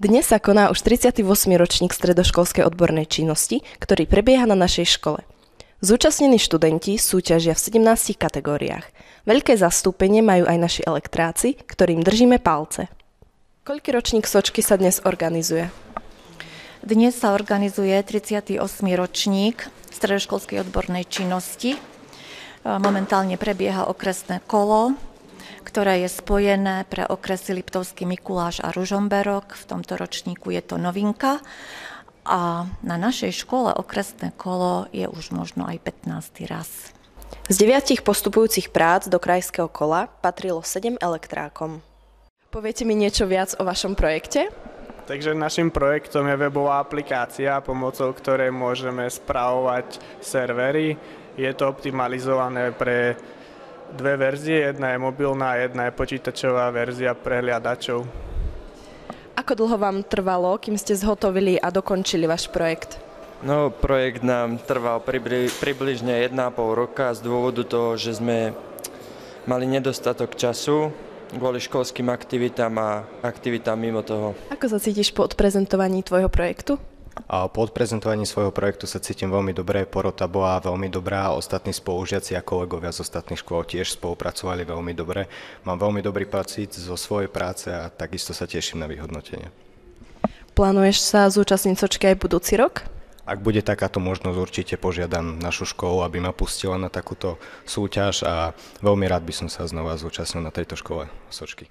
Dnes sa koná už 38. ročník stredoškolskej odbornej činnosti, ktorý prebieha na našej škole. Zúčastnení študenti súťažia v 17 kategóriách. Veľké zastúpenie majú aj naši elektráci, ktorým držíme palce. Koľký ročník Sočky sa dnes organizuje? Dnes sa organizuje 38. ročník stredoškolskej odbornej činnosti. Momentálne prebieha okresné kolo, ktoré je spojené pre okresy Liptovský Mikuláš a Ružomberok. V tomto ročníku je to novinka. A na našej škole okresné kolo je už možno aj 15. raz. Z 9 postupujúcich prác do krajského kola patrilo 7 elektrákom. Poviete mi niečo viac o vašom projekte? Takže našim projektom je webová aplikácia, pomocou ktorej môžeme spravovať servery. Je to optimalizované pre dve verzie, jedna je mobilná, jedna je počítačová verzia prehliadačov. Ako dlho vám trvalo, kým ste zhotovili a dokončili váš projekt? No, projekt nám trval približne 1,5 roka z dôvodu toho, že sme mali nedostatok času kvôli školským aktivitám a aktivitám mimo toho. Ako sa cítiš po odprezentovaní tvojho projektu? A po odprezentovaní svojho projektu sa cítim veľmi dobre, porota bola veľmi dobrá, ostatní spolužiaci a kolegovia z ostatných škôl tiež spolupracovali veľmi dobre. Mám veľmi dobrý pocit zo svojej práce a takisto sa teším na vyhodnotenie. Plánuješ sa zúčastniť Sočky aj budúci rok? Ak bude takáto možnosť, určite požiadam našu školu, aby ma pustila na takúto súťaž a veľmi rád by som sa znova zúčastnil na tejto škole Sočky.